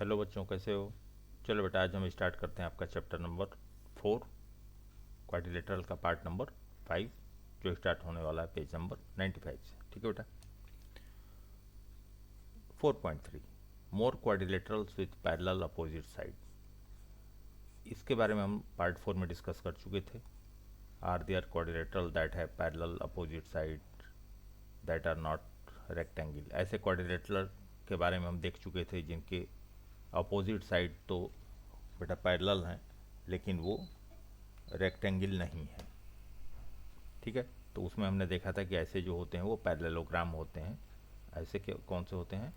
Hello बच्चों, कैसे हो? चलो बेटा, आज हम स्टार्ट करते हैं आपका चैप्टर नंबर 4, क्वाड्रिलेटरल का पार्ट नंबर 5, जो स्टार्ट होने वाला है पेज नंबर 95 से। ठीक है बेटा। 4.3, more quadrilaterals with parallel opposite side. इसके बारे में हम पार्ट 4 में डिस्कस कर चुके थे। Are there quadrilateral that have parallel opposite side that are not rectangle. ऐसे क्वाड्रिलेटरल के बारे में हम देख चुके थे जिनके अपोजिट साइड तो बेटा पैरेलल हैं, लेकिन वो रेक्टेंगल नहीं है। ठीक है, तो उसमें हमने देखा था कि ऐसे जो होते हैं वो पैरेललोग्राम होते हैं। ऐसे कौन से होते हैं?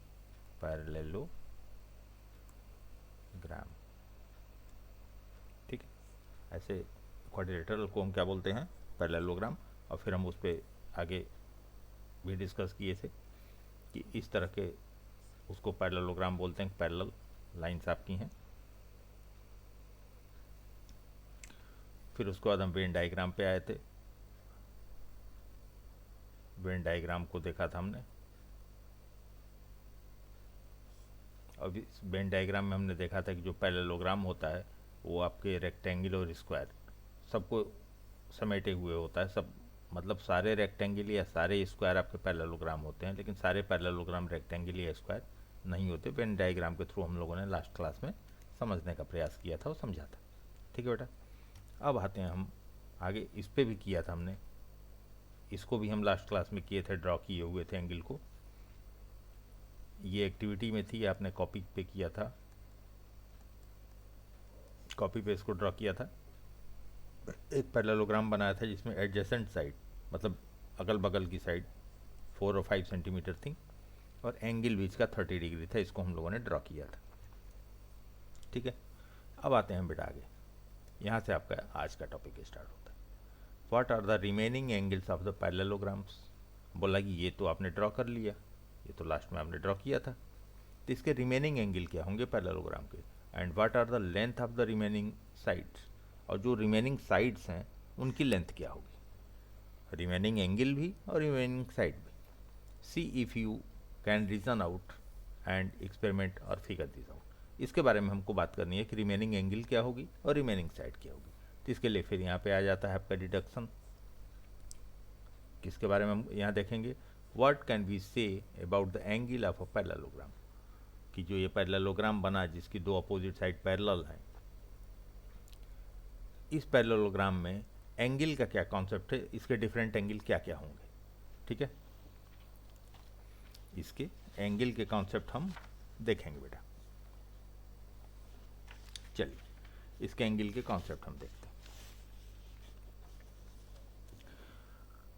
पैरेललोग्राम। ठीक है, ऐसे क्वाड्रिलेटरल को हम क्या बोलते हैं? पैरेललोग्राम। और फिर हम उस पर आगे भी डिस्कस किए थे कि इस तरह के उसको पैरेललोग्राम बोलते हैं। पैरेलल लाइंस आपकी हैं। फिर उसके बाद हम वेन डायग्राम पे आए थे। वेन डायग्राम को देखा था हमने। अब इस वेन डायग्राम में हमने देखा था कि जो पैरेललोग्राम होता है वो आपके रेक्टेंगल और स्क्वायर सबको समेटे हुए होता है। सब मतलब सारे रेक्टेंगल या सारे स्क्वायर आपके पैरेललोग्राम होते हैं, लेकिन सारे पैरेललोग्राम रेक्टेंगल या स्क्वायर नहीं होते। वेन डायग्राम के थ्रू हम लोगों ने लास्ट क्लास में समझने का प्रयास किया था और समझा था। ठीक है बेटा, अब आते हैं हम आगे। इस पर भी किया था हमने, इसको भी हम लास्ट क्लास में किए थे, ड्रॉ किए हुए थे एंगल को। ये एक्टिविटी में थी, आपने कॉपी पे किया था, कॉपी पे इसको ड्रॉ किया था। एक पैरेललोग्राम बनाया था जिसमें एडजेसेंट साइड मतलब अगल बगल की साइड 4 और 5 सेंटीमीटर थी और एंगल बीच का 30 डिग्री था। इसको हम लोगों ने ड्रॉ किया था। ठीक है, अब आते हैं बेटा आगे। यहाँ से आपका आज का टॉपिक स्टार्ट होता है। What are the remaining angles of the parallelograms. बोला कि ये तो आपने ड्रॉ कर लिया, ये तो लास्ट में आपने ड्रॉ किया था, तो इसके रिमेनिंग एंगल क्या होंगे पैरेललोग्राम के? And what are the length of the remaining sides. और जो रिमेनिंग साइड्स हैं उनकी लेंथ क्या होगी? रिमेनिंग एंगल भी और रिमेनिंग साइड भी। See if you can reason out and experiment और फिगर दिस आउट। इसके बारे में हमको बात करनी है कि रिमेनिंग एंगल क्या होगी और रिमेनिंग साइड क्या होगी। तो इसके लिए फिर यहाँ पे आ जाता है आपका डिडक्शन। किसके बारे में हम यहाँ देखेंगे? What can we say about the angle of a parallelogram. कि जो ये पैरेललोग्राम बना जिसकी दो अपोजिट साइड पैरेलल हैं, इस पैरेललोग्राम में एंगल का क्या कॉन्सेप्ट है, इसके डिफरेंट एंगल क्या क्या होंगे। ठीक है, इसके एंगल के कॉन्सेप्ट हम देखेंगे बेटा। चलिए इसके एंगल के कॉन्सेप्ट हम देखते हैं।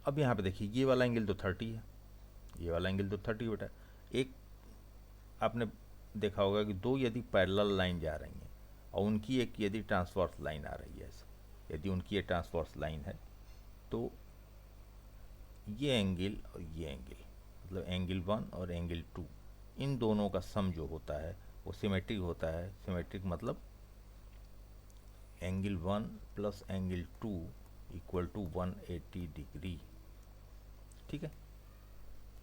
अब यहाँ पे देखिए, ये वाला एंगल तो 30 है, ये वाला एंगल तो 30 बेटा। एक आपने देखा होगा कि दो यदि पैरेलल लाइन जा रही हैं और उनकी एक यदि ट्रांसवर्स लाइन आ रही है, ऐसे यदि उनकी ये ट्रांसवर्स लाइन है, तो ये एंगल और ये एंगल मतलब एंगल 1 और एंगल 2, इन दोनों का सम जो होता है वो सिमेट्रिक होता है। सिमेट्रिक मतलब angle 1 plus angle 2 equal to 180 degree. ठीक है,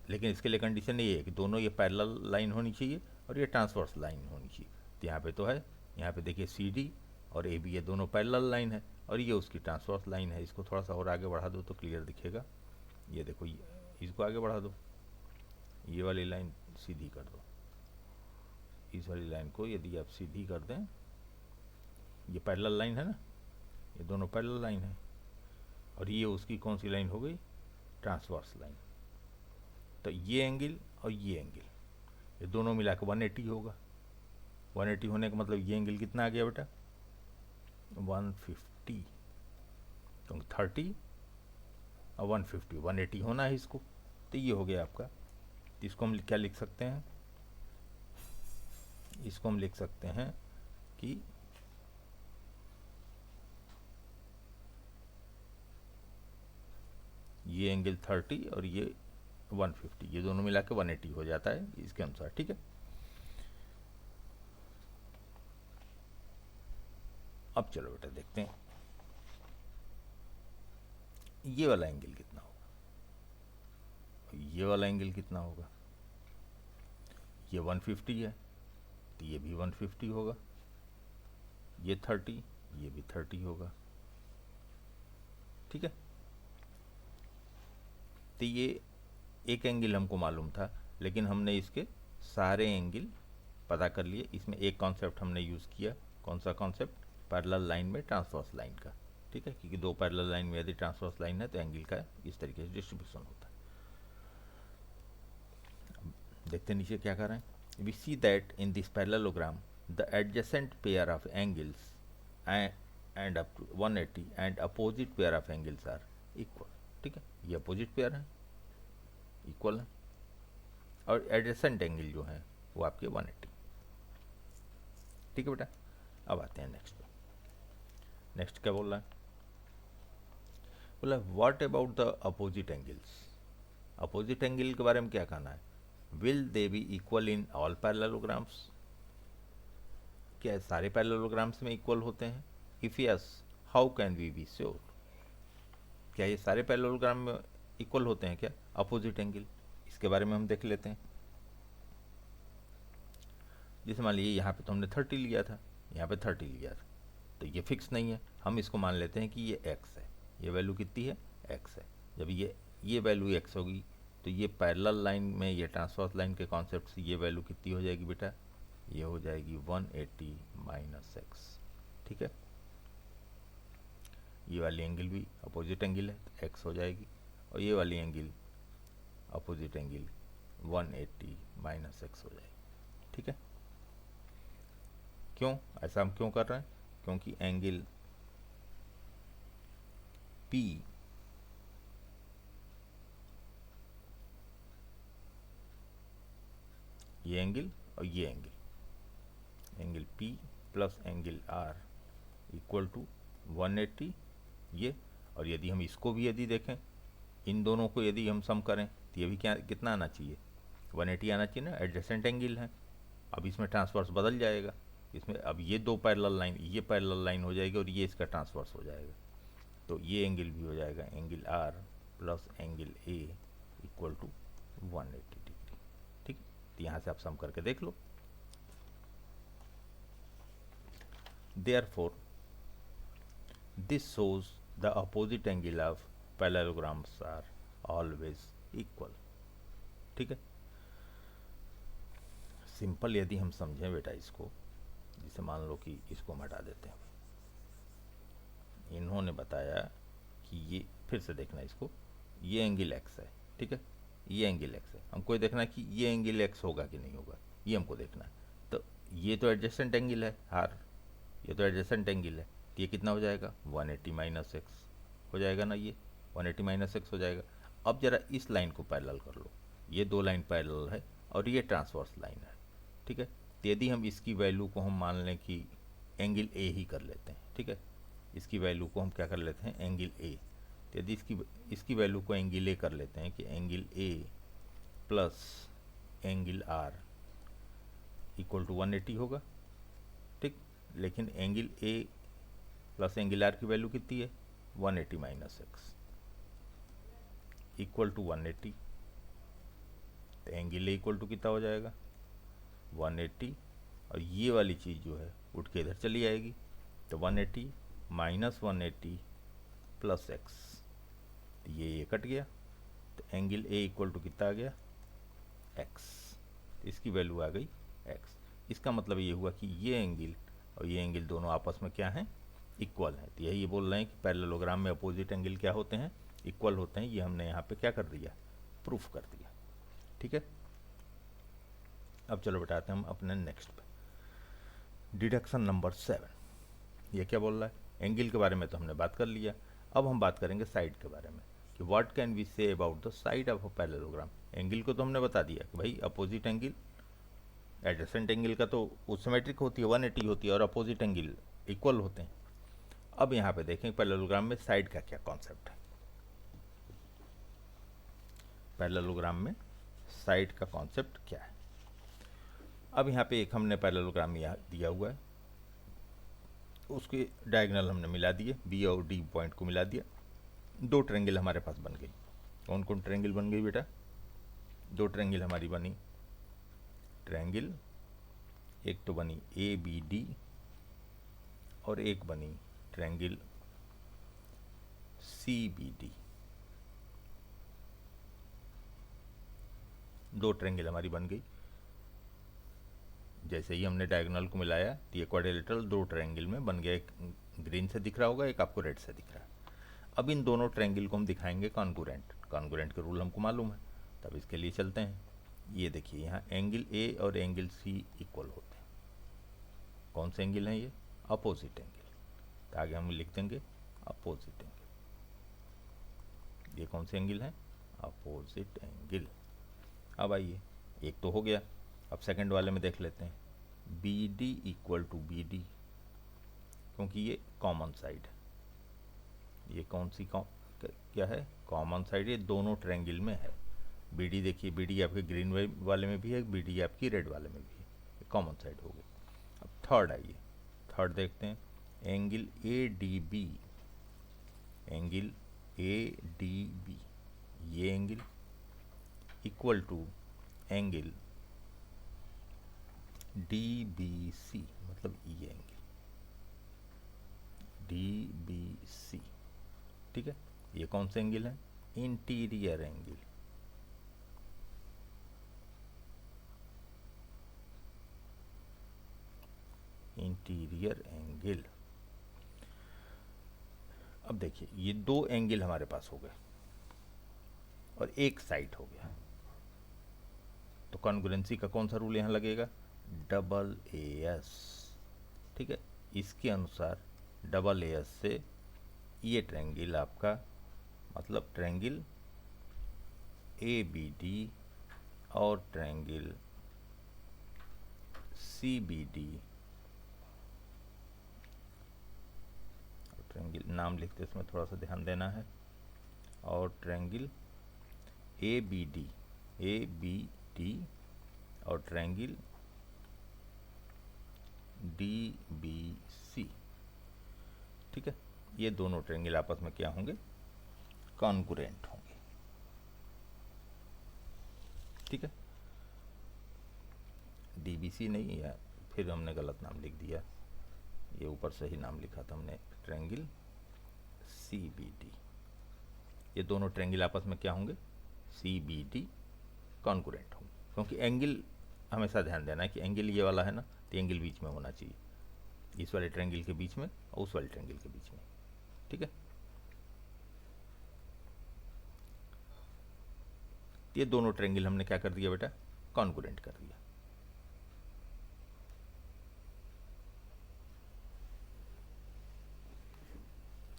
लेकिन इसके लिए कंडीशन ये है कि दोनों ये पैरेलल लाइन होनी चाहिए और ये ट्रांसवर्स लाइन होनी चाहिए। तो यहाँ पे तो है, यहाँ पे देखिए सी डी और ए बी, ये दोनों पैरेलल लाइन है और ये उसकी ट्रांसवर्स लाइन है। इसको थोड़ा सा और आगे बढ़ा दो तो क्लियर दिखेगा। ये देखो, ये इसको आगे बढ़ा दो, ये वाली लाइन सीधी कर दो। इस वाली लाइन को यदि आप सीधी कर दें, ये पैरेलल लाइन है ना, ये दोनों पैरेलल लाइन है और ये उसकी कौन सी लाइन हो गई? Transverse line. तो ये एंगल और ये एंगल, ये दोनों मिलाकर 180 होगा। 180 होने का मतलब ये एंगल कितना आ गया बेटा? 150। क्योंकि 30 और 150, 180 होना है इसको। तो ये हो गया आपका। तो इसको हम क्या लिख सकते हैं? इसको हम लिख सकते हैं कि ये एंगल 30 और ये 150, ये दोनों मिला के 180 हो जाता है इसके अनुसार। ठीक है, अब चलो बेटा देखते हैं ये वाला एंगल कितना होगा, ये वाला एंगल कितना होगा। ये 150 है तो ये भी 150 होगा, ये 30, ये भी 30 होगा। ठीक है, तो ये एक एंगल हमको मालूम था, लेकिन हमने इसके सारे एंगल पता कर लिए। इसमें एक कॉन्सेप्ट हमने यूज़ किया, कौन सा कॉन्सेप्ट? पैरेलल लाइन में ट्रांसवर्स लाइन का। ठीक है, क्योंकि दो पैरेलल लाइन में यदि ट्रांसवर्स लाइन है तो एंगल का इस तरीके से डिस्ट्रीब्यूशन होता है। देखते हैं नीचे क्या कर रहे हैं। We see that in this parallelogram the adjacent pair of angles end up to 180 and opposite pair of angles are equal. ठीक है, ये अपोजिट पेयर है, इक्वल है, और एडजेसेंट एंगल जो है वो आपके 180। ठीक है बेटा, अब आते हैं नेक्स्ट पे। नेक्स्ट क्या बोल रहा है? बोला what about the opposite angles. Opposite angle के बारे में क्या कहना है? Will they be equal in all parallelograms? क्या सारे पैरेललोग्राम्स में इक्वल होते हैं? If yes, how can we be sure? क्या ये सारे पैरेललोग्राम में इक्वल होते हैं क्या अपोजिट एंगल? इसके बारे में हम देख लेते हैं। जैसे मान लीजिए यहाँ पे तो हमने 30 लिया था, यहाँ पे 30 लिया था, तो ये फिक्स नहीं है, हम इसको मान लेते हैं कि ये x है। ये वैल्यू कितनी है? x है। जब ये वैल्यू x होगी तो ये पैरेलल लाइन में, ये ट्रांसवर्स लाइन के कॉन्सेप्ट से ये वैल्यू कितनी हो जाएगी बेटा? ये हो जाएगी 180 माइनस x। ठीक है, ये वाली एंगल भी अपोजिट एंगल है तो x हो जाएगी, और ये वाली angle opposite angle 180 minus x हो जाएगी। ठीक है, क्यों ऐसा हम क्यों कर रहे हैं? क्योंकि एंगल P ये एंगल और ये angle P plus angle R equal to 180 ये। और यदि हम इसको भी यदि देखें, इन दोनों को यदि हम सम करें तो ये भी क्या कितना आना चाहिए? 180 आना चाहिए ना, एडजेसेंट एंगल है। अब इसमें ट्रांसवर्स बदल जाएगा, इसमें अब ये दो पैरेलल लाइन, ये पैरेलल लाइन हो जाएगी और ये इसका ट्रांसवर्स हो जाएगा, तो ये एंगल भी हो जाएगा angle R plus angle A equal to 180 degree. ठीक, तो यहाँ से आप सम करके देख लो। Therefore, this shows the opposite angle of parallelograms are always equal। ठीक है, सिंपल यदि हम समझें बेटा इसको, जैसे मान लो कि इसको हम हटा देते हैं। इन्होंने बताया कि ये, फिर से देखना इसको, ये एंगल x है। ठीक है, ये एंगल x है, हमको ये देखना है कि ये एंगल x होगा कि नहीं होगा, ये हमको देखना है। तो ये तो एडजेसेंट एंगल है हार, ये तो एडजेसेंट एंगल है, तो ये कितना हो जाएगा? 180 माइनस एक्स हो जाएगा ना, ये 180 माइनस एक्स हो जाएगा। अब जरा इस लाइन को पैरेलल कर लो, ये दो लाइन पैरेलल है और ये ट्रांसवर्स लाइन है। ठीक है, तो यदि हम इसकी वैल्यू को हम मान लें कि एंगल ए ही कर लेते हैं। ठीक है, इसकी वैल्यू को हम क्या कर लेते हैं? एंगल ए। तो यदि इसकी वैल्यू को एंगल ए कर लेते हैं कि angle A plus angle R equal to 180 होगा। ठीक, लेकिन angle A plus angle R की वैल्यू कितनी है? 180 माइनस एक्स इक्वल टू 180। तो एंगल ए इक्वल टू कितना हो जाएगा? 180, और ये वाली चीज़ जो है उठ के इधर चली जाएगी, तो 180 माइनस 180 प्लस एक्स, तो ये कट गया, तो एंगल ए इक्वल टू कितना आ गया? एक्स। इसकी वैल्यू आ गई एक्स। इसका मतलब ये हुआ कि ये एंगल और ये एंगल दोनों आपस में क्या हैं? इक्वल है। तो यही ये बोल रहे हैं कि पैरेललोग्राम में अपोजिट एंगल क्या होते हैं? इक्वल होते हैं। ये हमने यहाँ पे क्या कर दिया? प्रूफ कर दिया। ठीक है, अब चलो बताते हैं हम अपने नेक्स्ट पे, डिडक्शन नंबर 7। ये क्या बोल रहा है? एंगल के बारे में तो हमने बात कर लिया, अब हम बात करेंगे साइड के बारे में कि what can we say about the side of a parallelogram. Angle को तो हमने बता दिया कि भाई अपोजिट एंगल, एडजेसेंट एंगल का तो वो सिमेट्रिक होती है, 180 होती है, और अपोजिट एंगल इक्वल होते हैं। अब यहाँ पे देखें पैरेललोग्राम में साइड का क्या कॉन्सेप्ट है। पैरेललोग्राम में साइड का कॉन्सेप्ट क्या है? अब यहाँ पे एक हमने पैरेललोग्राम यहाँ दिया हुआ है, उसके डायगोनल हमने मिला दिए, बी और डी पॉइंट को मिला दिया, दो ट्रायंगल हमारे पास बन गई। कौन कौन ट्रायंगल बन गई बेटा? दो ट्रायंगल हमारी बनी, ट्रायंगल एक तो बनी ए बी डी और एक बनी ट्रायंगल सी बी डी। दो ट्रायंगल हमारी बन गई। जैसे ही हमने डायगोनल को मिलाया तो ये क्वाड्रिलेटरल दो ट्रायंगल में बन गया। एक ग्रीन से दिख रहा होगा, एक आपको रेड से दिख रहा है। अब इन दोनों ट्रायंगल को हम दिखाएंगे कॉन्ग्रुएंट। कॉन्ग्रुएंट के रूल हमको मालूम है, तब इसके लिए चलते हैं। ये देखिए यहाँ एंगल ए और एंगल सी इक्वल होते हैं। कौन से एंगल हैं ये? Opposite angle. तो आगे हम लिख देंगे अपोजिट एंगल। ये कौन से एंगल हैं? Opposite angle. अब आइए, एक तो हो गया। अब सेकंड वाले में देख लेते हैं। B D equal to B D, क्योंकि ये कॉमन साइड है। ये कौन सी क्या है? Common side. ये दोनों ट्रायंगल में है। बी डी देखिए, बी डी आपके ग्रीन वाले में भी है, बी डी आपकी रेड वाले में भी है। ये कॉमन साइड हो गई। अब थर्ड आइए, थर्ड देखते हैं। Angle A D B, angle A D B, ये angle equal to angle D B C, मतलब ये एंगल डी बी सी। ठीक है, ये कौन से एंगल है? Interior angle. Interior angle. अब देखिए, ये दो एंगल हमारे पास हो गए और एक साइड हो गया। तो कॉन्ग्रुएंसी का कौन सा रूल यहाँ लगेगा? Double A S. ठीक है, इसके अनुसार डबल ए एस से ये ट्रायंगल आपका, मतलब ट्रायंगल ए बी डी और triangle C B D, triangle नाम लिखते इसमें थोड़ा सा ध्यान देना है, और ट्रायंगल ए बी डी और ट्रायंगल डी बी सी। ठीक है, ये दोनों ट्रायंगल आपस में क्या होंगे? कॉन्ग्रुएंट होंगे। ठीक है, डी बी सी नहीं है, फिर हमने गलत नाम लिख दिया। ये ऊपर सही नाम लिखा था हमने, ट्रायंगल सी बी डी। ये दोनों ट्रायंगल आपस में क्या होंगे? सी बी डी कॉन्ग्रुएंट होंगे। क्योंकि एंगल हमेशा ध्यान देना है कि एंगल ये वाला है ना, तो एंगल बीच में होना चाहिए, इस वाले ट्रायंगल के बीच में और उस वाले ट्रायंगल के बीच में। ठीक है, ये दोनों ट्रायंगल हमने क्या कर दिया बेटा? कॉन्ग्रुएंट कर दिया।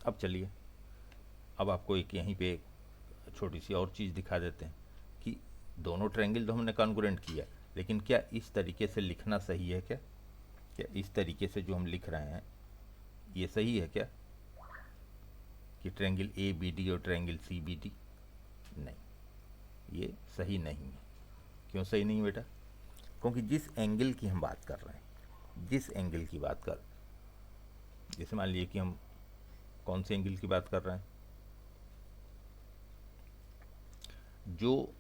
अब चलिए, अब आपको एक यहीं पे छोटी सी और चीज़ दिखा देते हैं कि दोनों ट्रायंगल तो हमने कॉन्ग्रुएंट किया, लेकिन क्या इस तरीके से लिखना सही है? क्या इस तरीके से जो हम लिख रहे हैं ये सही है क्या, कि ट्रायंगल ए बी डी और ट्रायंगल सी बी डी? नहीं, ये सही नहीं है। क्यों सही नहीं बेटा? क्योंकि जिस एंगल की हम बात कर रहे हैं, जिस एंगल की बात कर, जैसे मान लीजिए कि हम कौन से एंगल की बात कर रहे हैं? जो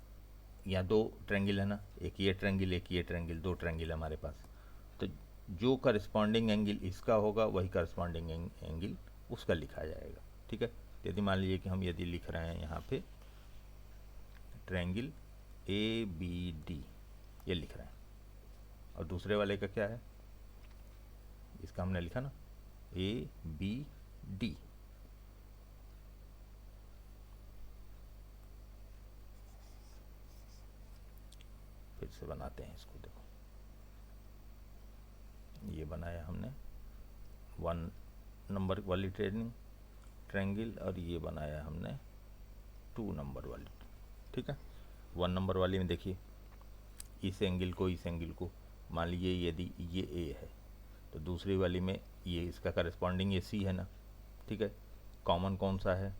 या दो ट्रायंगल है ना, एक ये ट्रायंगल एक ये ट्रायंगल, दो ट्रायंगल हमारे पास। तो जो करस्पॉन्डिंग एंगल इसका होगा वही करस्पॉन्डिंग एंगल उसका लिखा जाएगा। ठीक है, यदि मान लीजिए कि हम यदि लिख रहे हैं यहाँ पे ट्रायंगल ए बी डी, ये लिख रहे हैं, और दूसरे वाले का क्या है? इसका हमने लिखा ना ए बी डी। फिर से बनाते हैं इसको। देखो, ये बनाया हमने 1 नंबर वाली ट्रायंगल, और ये बनाया हमने 2 नंबर वाली। ठीक है, 1 नंबर वाली में देखिए, इस एंगल को मान लीजिए यदि ये ए है, तो दूसरी वाली में ये इसका करस्पॉन्डिंग ये सी है ना। ठीक है, कॉमन कौन सा है?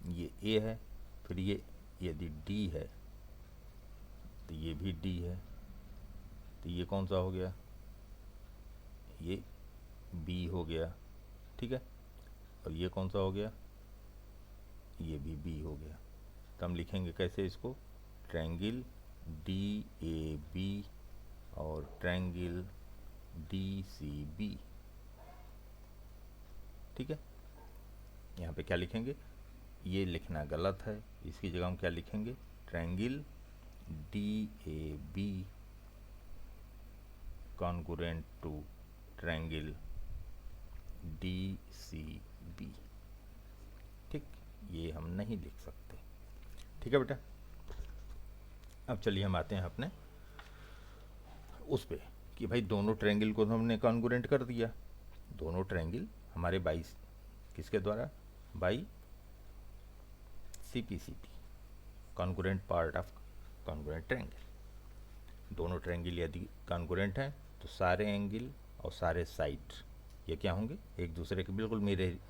ये ए है। फिर ये यदि डी है तो ये भी डी है, तो ये कौन सा हो गया? ये बी हो गया। ठीक है, और ये कौन सा हो गया? ये भी बी हो गया। तो हम लिखेंगे कैसे इसको? ट्रायंगल डी ए बी और ट्रायंगल DCB। ठीक है, यहाँ पे क्या लिखेंगे, ये लिखना गलत है, इसकी जगह हम क्या लिखेंगे, triangle DAB congruent to triangle DCB। ठीक, ये हम नहीं लिख सकते। ठीक है बेटा, अब चलिए हम आते हैं अपने उस पे कि भाई दोनों ट्रायंगल को तो हमने कॉन्ग्रुएंट कर दिया, दोनों ट्रायंगल हमारे बाई किसके द्वारा, by CPCT, congruent part of congruent triangle. दोनों ट्रायंगल यदि कॉन्ग्रुएंट हैं तो सारे एंगल और सारे साइड ये क्या होंगे, एक दूसरे के बिल्कुल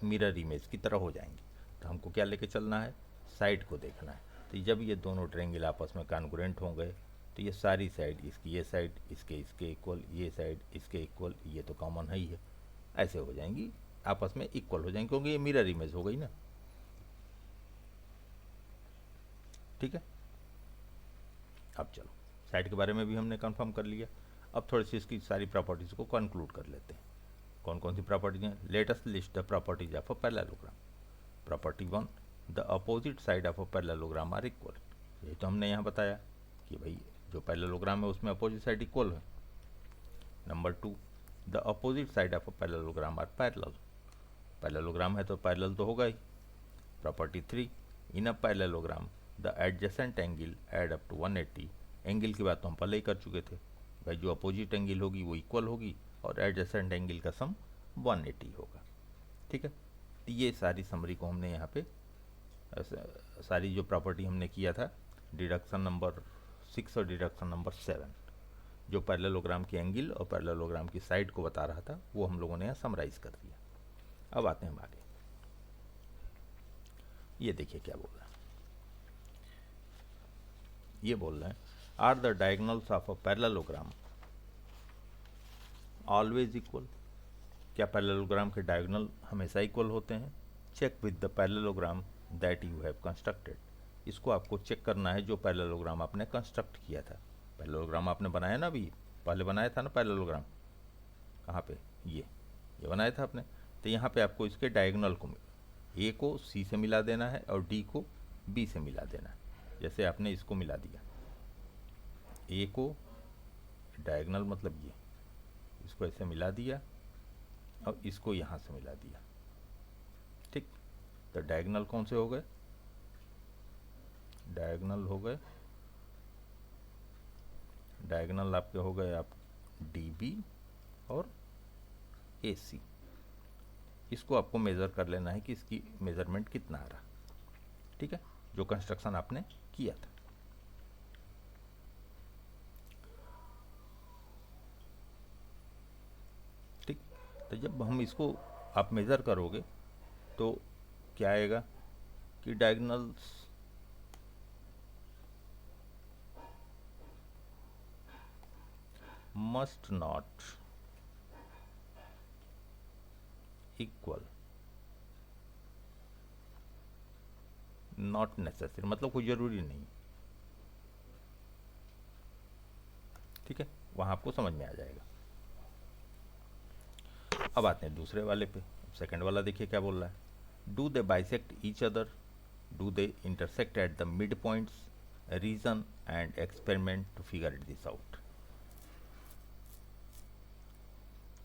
मिरर इमेज की तरह हो जाएंगे। तो हमको क्या लेके चलना है, साइड को देखना है। तो जब ये दोनों ट्रायंगल आपस में कॉन्ग्रुएंट हो गए तो ये सारी साइड, इसकी ये साइड इसके इक्वल, ये साइड इसके इक्वल, ये तो कॉमन है ही है, ऐसे हो जाएंगी, आपस में इक्वल हो जाएंगे, क्योंकि ये मिरर इमेज हो गई ना। ठीक है, अब चलो साइड के बारे में भी हमने कंफर्म कर लिया। अब थोड़ी सी इसकी सारी प्रॉपर्टीज़ को कंक्लूड कर लेते हैं। कौन कौन सी प्रॉपर्टीज हैं, let us list the properties of a parallelogram. Property 1, the opposite side of a parallelogram are equal. ये तो हमने यहाँ बताया कि भाई जो पैरेललोग्राम है उसमें अपोजिट साइड इक्वल है। Number 2, the opposite side of a parallelogram are parallel. Parallelogram है तो पैरेलल तो होगा ही। Property 3, in a parallelogram the adjacent angle add up to 180। Angle की बात तो हम पहले ही कर चुके थे, भाई जो अपोजिट एंगल होगी वो इक्वल होगी और एडजेसेंट एंगल का सम 180 होगा। ठीक है, तो ये सारी समरी को हमने यहाँ पे सारी जो प्रॉपर्टी हमने किया था डिडक्शन नंबर 6 और डिडक्शन नंबर 7, जो पैरेललोग्राम के एंगल और पैरेललोग्राम की साइड को बता रहा था, वो हम लोगों ने यहाँ समराइज कर दिया। अब आते हैं हम आगे, ये देखिए क्या बोल रहा है, ये बोल रहे हैं are the diagonals of a parallelogram always equal. क्या पैरेललोग्राम के डायगोनल हमेशा इक्वल होते हैं। Check with the parallelogram that you have constructed. इसको आपको चेक करना है जो पैरेललोग्राम आपने कंस्ट्रक्ट किया था। पैरेललोग्राम आपने बनाया ना, अभी पहले बनाया था ना पैरेललोग्राम, कहाँ पे, ये बनाया था आपने। तो यहाँ पे आपको इसके डायगोनल को, ए को सी से मिला देना है और डी को बी से मिला देना है। जैसे आपने इसको मिला दिया, ए को डायगोनल मतलब ये, इसको ऐसे मिला दिया और इसको यहाँ से मिला दिया। ठीक, तो डायगोनल कौन से हो गए, डायगोनल हो गए, डायगोनल आपके हो गए आप DB और AC। इसको आपको मेज़र कर लेना है कि इसकी मेज़रमेंट कितना आ रहा। ठीक है, जो कंस्ट्रक्शन आपने किया था। ठीक, तो जब हम इसको आप मेज़र करोगे तो क्या आएगा कि diagonals must not equal, not necessary मतलब कोई ज़रूरी नहीं। ठीक है, वहाँ आपको समझ में आ जाएगा। अब आते हैं दूसरे वाले पे, सेकंड वाला देखिए क्या बोल रहा है, do they bisect each other, do they intersect at the midpoints, reason and experiment to figure it this out.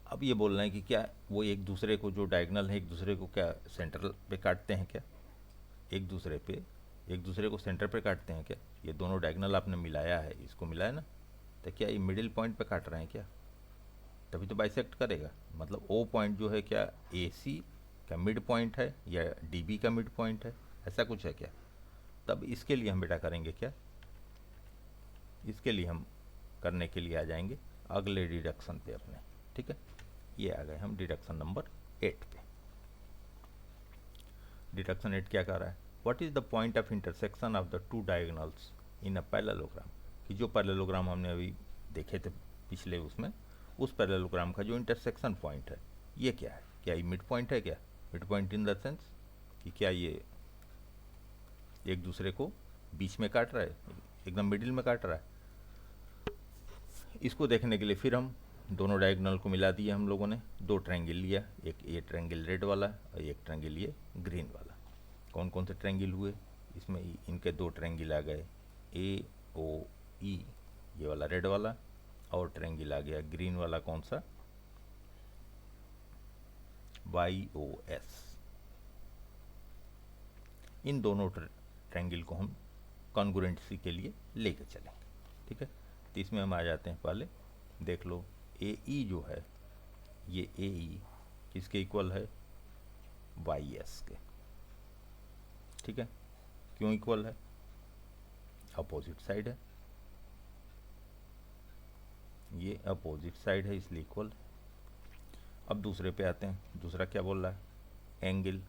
अब ये बोल रहे हैं कि क्या वो एक दूसरे को, जो डायगोनल है एक दूसरे को क्या सेंटर पे काटते हैं क्या, एक दूसरे को सेंटर पे काटते हैं क्या। ये दोनों डायगोनल आपने मिलाया है, इसको मिलाया ना, तो क्या ये मिडिल पॉइंट पे काट रहे हैं क्या, तभी तो बाइसेक्ट करेगा। मतलब ओ पॉइंट जो है क्या AC का मिड पॉइंट है या DB का मिड पॉइंट है, ऐसा कुछ है क्या। तब इसके लिए हम बेटा करेंगे क्या, इसके लिए हम करने के लिए आ जाएंगे अगले डिडक्शन पे अपने। ठीक है, ये आ गए हम डिडक्शन नंबर 8 पे। डिडक्शन 8 क्या कर रहा है, what is the point of intersection of the two diagonals in a parallelogram. कि जो पैरेललोग्राम हमने अभी देखे थे पिछले उसमें, उस पैरेललोग्राम का जो इंटरसेक्शन पॉइंट है ये क्या है, क्या ये मिड पॉइंट है क्या, mid point in the sense कि क्या ये एक दूसरे को बीच में काट रहा है, एकदम मिडिल में काट रहा है। इसको देखने के लिए फिर हम दोनों डायगोनल को मिला दिए हम लोगों ने, दो ट्रायंगल लिया, एक ये ट्रायंगल रेड वाला और एक ट्रायंगल ये ग्रीन वाला। कौन कौन से ट्रायंगल हुए इसमें, इनके दो ट्रायंगल आ गए ए ओ ई, ये वाला रेड वाला, और ट्रायंगल आ गया ग्रीन वाला, कौन सा, वाई ओ एस। इन दोनों ट्रायंगल को हम कॉन्ग्रुएंसी के लिए लेके चलेंगे, ठीक है। तो इसमें हम आ जाते हैं, पहले देख लो ए ई जो है, ये ए ई किसके इक्वल है, वाई एस के, ठीक है। क्यों इक्वल है, अपोजिट साइड है, ये अपोजिट साइड है इसलिए इक्वल। अब दूसरे पे आते हैं, दूसरा क्या बोल रहा है, एंगल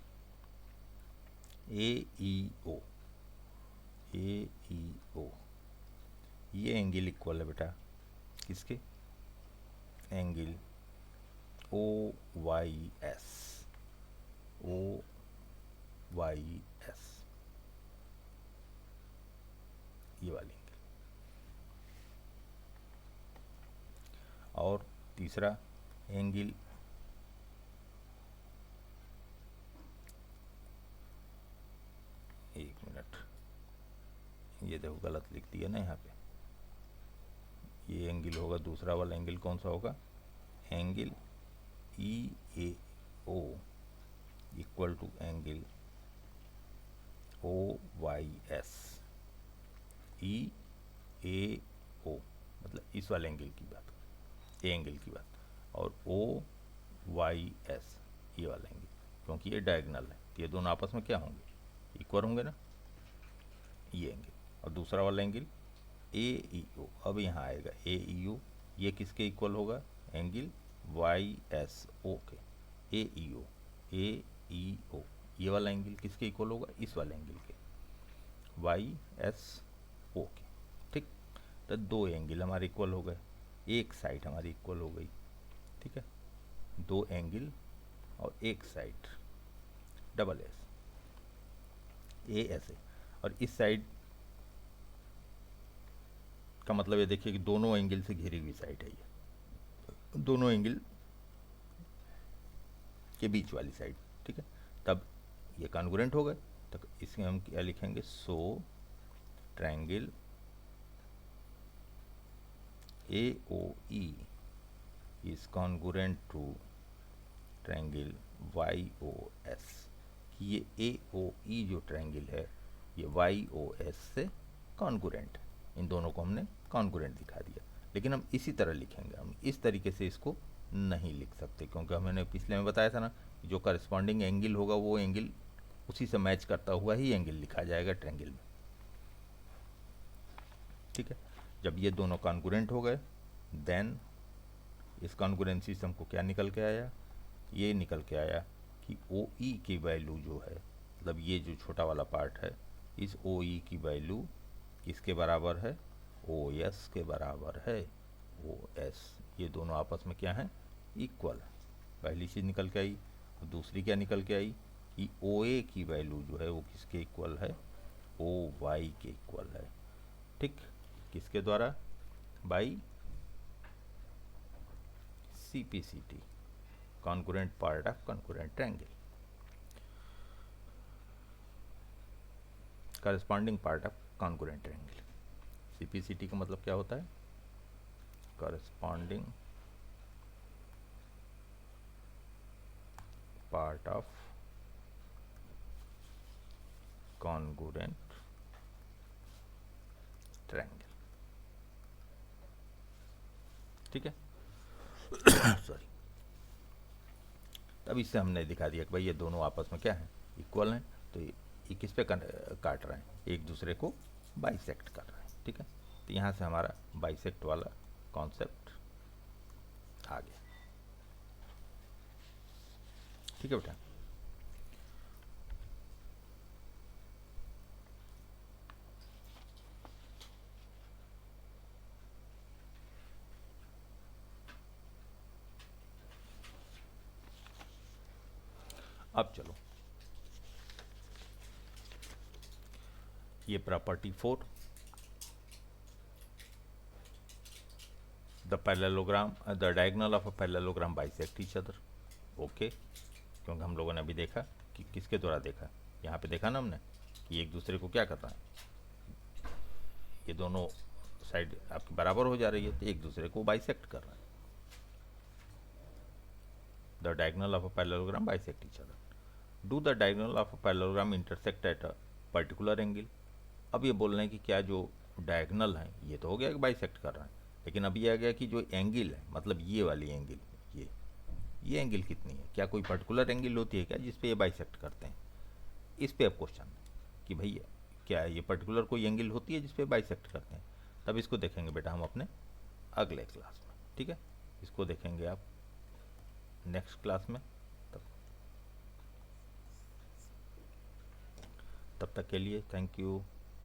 ए ई ओ, ए ई ओ, ये एंगल इक्वल है बेटा किसके, angle O Y S, O Y S, ये वाली एंगल। और तीसरा एंगल एक मिनट, ये देखो गलत लिख दिया ना यहाँ पे, ये एंगल होगा दूसरा वाला एंगल, कौन सा होगा, angle E A O equal to angle O Y S, E A O मतलब इस वाले एंगल की बात, ए एंगल की बात, और ओ वाई एस ये वाला एंगल, क्योंकि ये डायगोनल है तो ये दोनों आपस में क्या होंगे, इक्वल होंगे ना, ये एंगल। और दूसरा वाला एंगल ए ई ओ, अब यहाँ आएगा ए ई ओ, ये किसके इक्वल होगा, एंगल वाई एस ओ के, ए ई ओ, ए ई ओ, ये वाला एंगल किसके इक्वल होगा, इस वाले एंगल के, वाई एस ओ के, ठीक। तो दो एंगल हमारे इक्वल हो गए, एक साइड हमारी इक्वल हो गई, ठीक है। दो एंगल और एक side, double S, A S A, और इस साइड का मतलब ये देखिए कि दोनों एंगल से घिरी हुई साइड है ये, दोनों एंगल के बीच वाली साइड, ठीक है। तब ये कॉन्ग्रुएंट हो गए, तो इसमें हम क्या लिखेंगे, so triangle A O E is congruent to triangle Y O S, कि ये ए ओ ई जो ट्रायंगल है ये वाई ओ एस से कॉन्ग्रुएंट है। इन दोनों को हमने कॉन्ग्रुएंट दिखा दिया, लेकिन हम इसी तरह लिखेंगे, हम इस तरीके से इसको नहीं लिख सकते, क्योंकि हमने पिछले में बताया था ना, जो करस्पॉन्डिंग एंगल होगा वो एंगल उसी से मैच करता हुआ ही एंगल लिखा जाएगा ट्रायंगल में, ठीक है। जब ये दोनों कॉन्ग्रुएंट हो गए, देन इस कॉन्ग्रुएंसी से हमको क्या निकल के आया, ये निकल के आया कि ओ ई की वैल्यू जो है, मतलब ये जो छोटा वाला पार्ट है, इस ओ ई की वैल्यू किसके बराबर है, ओ एस के बराबर है, ओ एस, ये दोनों आपस में क्या है, इक्वल। पहली चीज़ निकल के आई, और दूसरी क्या निकल के आई कि ओ ए की वैल्यू जो है वो किसके इक्वल है, ओ वाई के इक्वल है, ठीक। किसके द्वारा, by C P C T, congruent part of congruent triangle, corresponding part of congruent triangle. CPCT का मतलब क्या होता है, corresponding part of congruent triangle, ठीक है। सॉरी, तब इससे हमने दिखा दिया कि भाई ये दोनों आपस में क्या है, इक्वल हैं, तो ये किस पे काट रहे हैं, एक दूसरे को बाइसेक्ट कर रहे हैं, ठीक है। तो यहाँ से हमारा बाइसेक्ट वाला कॉन्सेप्ट आ गया, ठीक है बेटा। अब चलो ये property 4, the diagonal of a parallelogram bisect each other. Okay, क्योंकि हम लोगों ने अभी देखा कि किसके द्वारा देखा, यहाँ पे देखा ना हमने कि एक दूसरे को क्या कर रहा है, ये दोनों साइड आपकी बराबर हो जा रही है तो एक दूसरे को बाइसेक्ट कर रहा है। The diagonal of a parallelogram bisect each other. Do the diagonal of a parallelogram intersect at a particular angle. अब ये बोल रहे हैं कि क्या जो डायगोनल है, ये तो हो गया कि बाइसेक्ट कर रहा है, लेकिन अब ये आ गया कि जो एंगल है, मतलब ये वाली एंगल, ये एंगल कितनी है, क्या कोई पर्टिकुलर एंगल होती है क्या जिस पे ये बाइसेक्ट करते हैं। इस पे अब क्वेश्चन है कि भैया क्या ये पर्टिकुलर कोई एंगल होती है जिस पे बाइसेक्ट करते हैं। तब इसको देखेंगे बेटा हम अपने अगले क्लास में, ठीक है, इसको देखेंगे आप नेक्स्ट क्लास में। तब तब तक के लिए थैंक यू।